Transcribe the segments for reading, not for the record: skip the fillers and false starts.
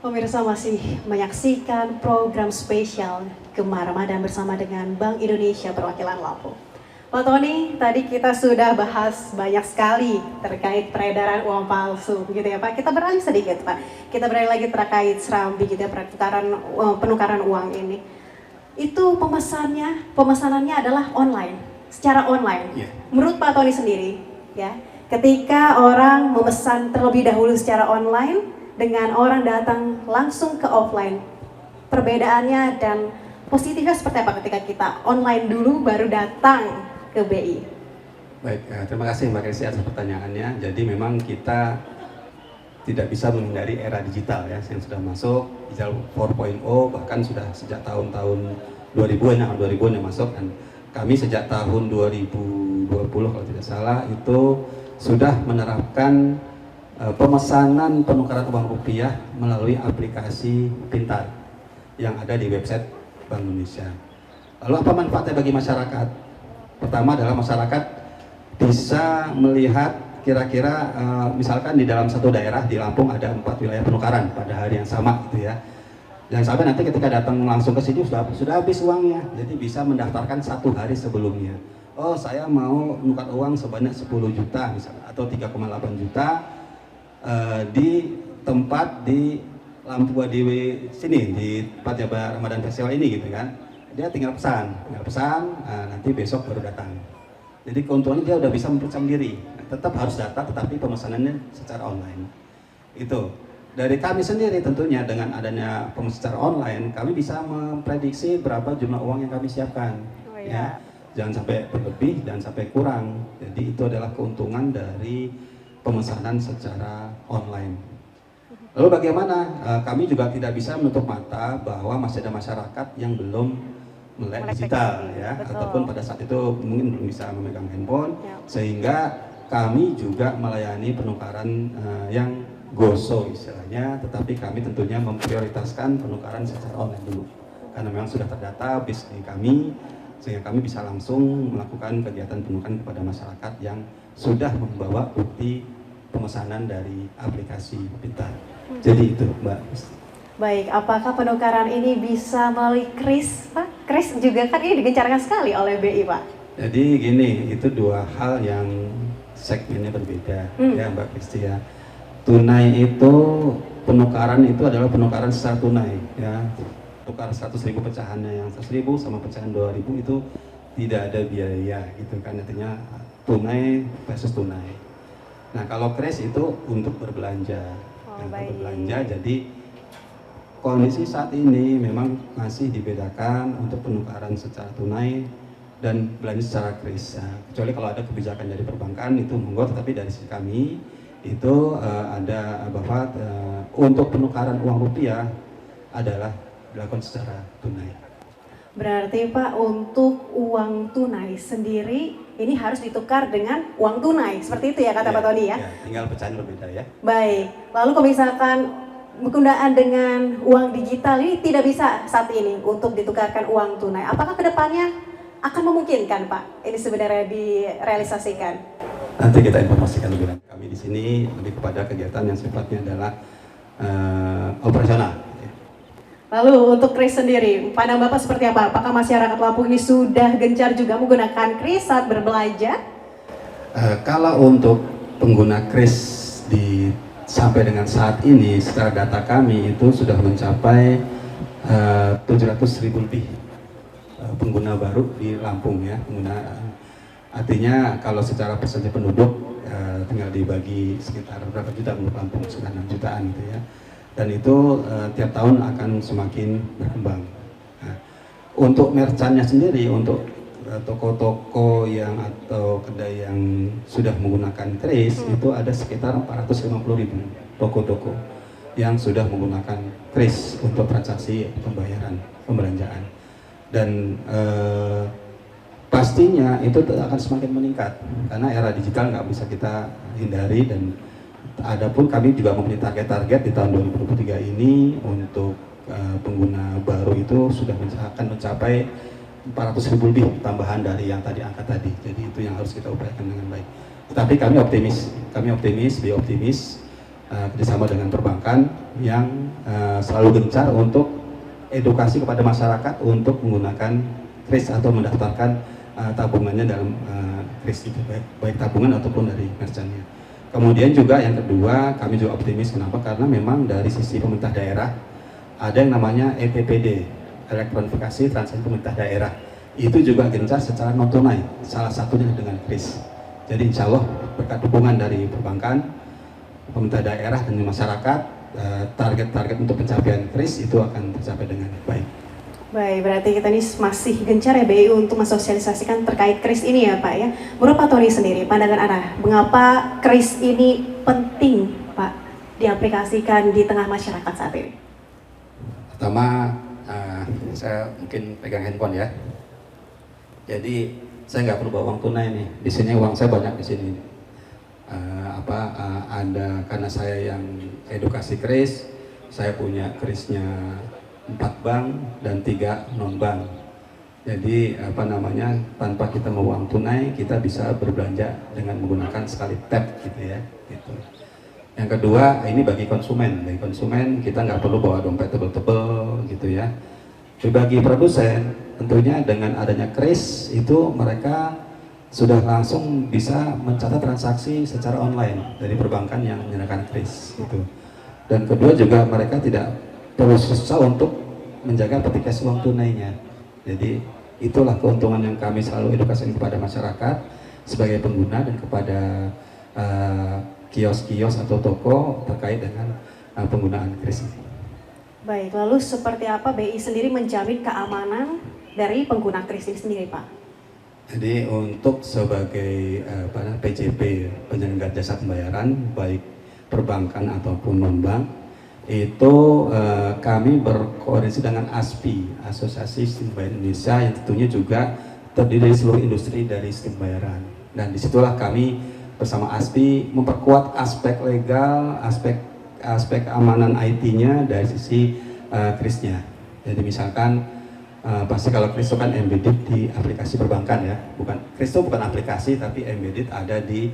Pemirsa masih menyaksikan program spesial Gema Ramadan bersama dengan Bank Indonesia Perwakilan Lampung. Pak Tony, tadi kita sudah bahas banyak sekali terkait peredaran uang palsu, begitu ya Pak. Kita beralih sedikit Pak. Kita beralih lagi terkait serambi, gitu ya, penukaran uang ini. Itu pemesanannya adalah online, secara online. Yeah. Menurut Pak Tony sendiri, ya, ketika orang memesan terlebih dahulu secara online dengan orang datang langsung ke offline, perbedaannya dan positifnya seperti apa ketika kita online dulu baru datang ke BI? Baik, terima kasih Mbak Krisi atas pertanyaannya. Jadi memang kita tidak bisa menghindari era digital ya, yang sudah masuk digital 4.0, bahkan sudah sejak tahun-tahun 2000-an, tahun 2000-an yang masuk, dan kami sejak tahun 2020 kalau tidak salah itu sudah menerapkan pemesanan penukaran uang rupiah melalui aplikasi pintar yang ada di website Bank Indonesia. Lalu apa manfaatnya bagi masyarakat? Pertama adalah masyarakat bisa melihat kira-kira misalkan di dalam satu daerah di Lampung ada 4 wilayah penukaran pada hari yang sama gitu ya. Jangan sampai nanti ketika datang langsung ke sini sudah habis uangnya, jadi bisa mendaftarkan 1 hari sebelumnya. Oh, saya mau menukar uang sebanyak 10 juta misalnya atau 3,8 juta di tempat di Lampung di sini di tempat Jabar Ramadan Festival ini gitu kan. Dia tinggal pesan, nanti besok baru datang. Jadi keuntungannya dia udah bisa memeriksa sendiri. Tetap harus datang, tetapi pemesanannya secara online. Itu dari kami sendiri tentunya dengan adanya pemesanan secara online, kami bisa memprediksi berapa jumlah uang yang kami siapkan. Oh, ya. Jangan sampai berlebih, jangan sampai kurang. Jadi itu adalah keuntungan dari pemesanan secara online. Lalu bagaimana? Kami juga tidak bisa menutup mata bahwa masih ada masyarakat yang belum melek digital ya, ataupun pada saat itu mungkin belum bisa memegang handphone, sehingga kami juga melayani penukaran yang GoSo istilahnya, tetapi kami tentunya memprioritaskan penukaran secara online dulu karena memang sudah terdata bis di kami, sehingga kami bisa langsung melakukan kegiatan penukaran kepada masyarakat yang sudah membawa bukti pemesanan dari aplikasi pintar. Jadi itu Mbak. Baik, apakah penukaran ini bisa melalui KRIS Pak? KRIS juga kan ini digencarkan sekali oleh BI Pak. Jadi gini, itu dua hal yang segmennya berbeda ya Mbak Kristi ya. Tunai itu, penukaran itu adalah penukaran secara tunai ya. Tukar 100.000 pecahannya yang 100.000 sama pecahan 2.000 itu tidak ada biaya gitu kan, artinya tunai versus tunai. Nah kalau KRIS itu untuk berbelanja, untuk berbelanja. Jadi kondisi saat ini memang masih dibedakan untuk penukaran secara tunai dan belanja secara KRIS. Nah, kecuali kalau ada kebijakan dari perbankan itu monggo, tetapi dari sisi kami itu ada bahwa untuk penukaran uang rupiah adalah dilakukan secara tunai. Berarti Pak, untuk uang tunai sendiri ini harus ditukar dengan uang tunai, seperti itu ya kata Pak Tony ya? Ya, tinggal pecahan berbeda ya. Baik, lalu kalau misalkan penggunaan dengan uang digital ini tidak bisa saat ini untuk ditukarkan uang tunai, apakah kedepannya akan memungkinkan Pak ini sebenarnya direalisasikan? Nanti kita informasikan lebih lanjut. Kami di sini lebih kepada kegiatan yang sifatnya adalah operasional. Lalu untuk KRIS sendiri, pandang Bapak seperti apa? Apakah masyarakat Lampung ini sudah gencar juga menggunakan KRIS saat berbelanja? Kalau untuk pengguna KRIS sampai dengan saat ini, secara data kami itu sudah mencapai 700.000 lebih pengguna baru di Lampung ya. Artinya kalau secara persentase penduduk tinggal dibagi sekitar berapa juta untuk Lampung, sekitar 6 jutaan gitu ya. Dan itu tiap tahun akan semakin berkembang. Nah, untuk merchantnya sendiri, untuk toko-toko yang atau kedai yang sudah menggunakan KRIS itu ada sekitar 450.000 toko-toko yang sudah menggunakan KRIS untuk transaksi pembelanjaan. Dan pastinya itu akan semakin meningkat karena era digital nggak bisa kita hindari. Dan adapun kami juga mempunyai target-target di tahun 2023 ini untuk pengguna baru itu sudah akan mencapai 400.000 lebih tambahan dari yang tadi angka tadi. Jadi itu yang harus kita upayakan dengan baik. Tetapi kami optimis, BI optimis kerjasama dengan perbankan yang selalu gencar untuk edukasi kepada masyarakat untuk menggunakan kris atau mendaftarkan tabungannya dalam kris itu, baik tabungan ataupun dari merchantnya. Kemudian juga yang kedua, kami juga optimis. Kenapa? Karena memang dari sisi pemerintah daerah ada yang namanya EPPD, elektronifikasi transaksi pemerintah daerah. Itu juga gencar secara non tunai, salah satunya dengan kris. Jadi insya Allah berkat dukungan dari perbankan, pemerintah daerah dan masyarakat, target-target untuk pencapaian kris itu akan tercapai dengan baik. Baik, berarti kita ini masih gencar ya BI untuk mensosialisasikan terkait kris ini ya Pak ya. Menurut Pak Tony sendiri, pandangan Anda, mengapa kris ini penting Pak diaplikasikan di tengah masyarakat saat ini? Pertama, saya mungkin pegang handphone ya. Jadi saya nggak perlu bawa uang tunai nih. Di sini uang saya banyak di sini. Ada karena saya yang edukasi kris, saya punya krisnya 4 bank dan 3 non bank. Jadi tanpa kita mau uang tunai kita bisa berbelanja dengan menggunakan sekali tap gitu ya. Gitu. Yang kedua, ini bagi konsumen. Bagi konsumen kita nggak perlu bawa dompet tebel-tebel gitu ya. Bagi produsen, tentunya dengan adanya kris itu mereka sudah langsung bisa mencatat transaksi secara online dari perbankan yang menyediakan kris gitu. Dan kedua juga mereka tidak perlu susah untuk menjaga peti cash uang tunainya. Jadi itulah keuntungan yang kami selalu edukasi kepada masyarakat sebagai pengguna dan kepada kios-kios atau toko terkait dengan penggunaan kris ini. Baik, lalu seperti apa BI sendiri menjamin keamanan dari pengguna kris ini sendiri Pak? Jadi untuk sebagai PJP, penyelenggara jasa pembayaran baik perbankan ataupun non bank, itu kami berkoordinasi dengan ASPI, Asosiasi Sistem Pembayaran Indonesia, yang tentunya juga terdiri dari seluruh industri dari sistem pembayaran. Dan disitulah kami bersama ASPI memperkuat aspek legal, aspek keamanan IT-nya dari sisi krisnya. Jadi misalkan pasti kalau kris itu kan embedded di aplikasi perbankan ya, kris itu bukan aplikasi tapi embedded ada di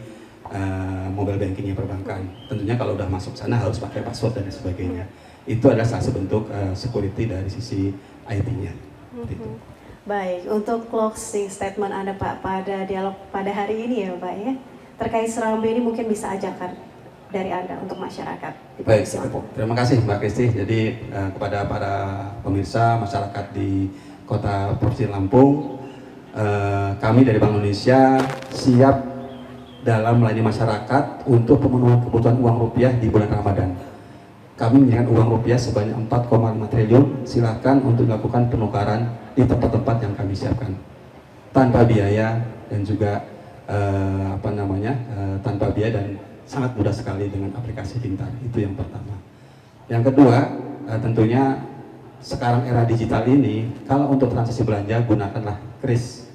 mobile bankingnya perbankan. Tentunya kalau udah masuk sana harus pakai password dan sebagainya. Itu adalah salah satu bentuk security dari sisi IT-nya. Baik, untuk closing statement Anda Pak pada dialog pada hari ini ya Pak ya, terkait Serambi ini mungkin bisa ajakan dari Anda untuk masyarakat di Provinsi Lampung. Terima kasih Mbak Kristi. Jadi kepada para pemirsa masyarakat di Kota Provinsi Lampung, kami dari Bank Indonesia siap dalam melayani masyarakat untuk pemenuhan kebutuhan uang rupiah di bulan Ramadan. Kami menyediakan uang rupiah sebanyak 4,5 triliun. Silakan untuk dilakukan penukaran di tempat-tempat yang kami siapkan tanpa biaya dan juga tanpa biaya dan sangat mudah sekali dengan aplikasi pintar. Itu yang pertama. Yang kedua, tentunya sekarang era digital ini, kalau untuk transaksi belanja gunakanlah kris,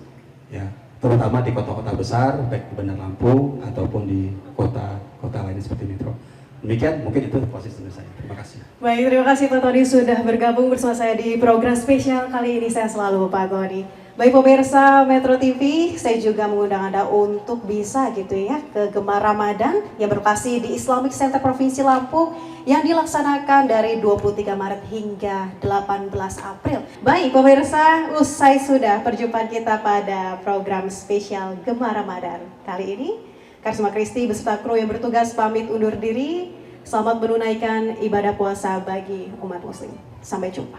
ya, terutama di kota-kota besar, baik di Bandar Lampung ataupun di kota-kota lain seperti Metro. Demikian, mungkin itu posisi saya. Terima kasih. Baik, terima kasih Pak Tony sudah bergabung bersama saya di program spesial kali ini. Saya selalu Pak Tony. Baik pemirsa Metro TV, saya juga mengundang Anda untuk bisa gitu ya ke Gemar Ramadan yang berlokasi di Islamic Center Provinsi Lampung yang dilaksanakan dari 23 Maret hingga 18 April. Baik pemirsa, usai sudah perjumpaan kita pada program spesial Gemar Ramadan kali ini. Karisma Kristi beserta kru yang bertugas pamit undur diri. Selamat menunaikan ibadah puasa bagi umat muslim. Sampai jumpa.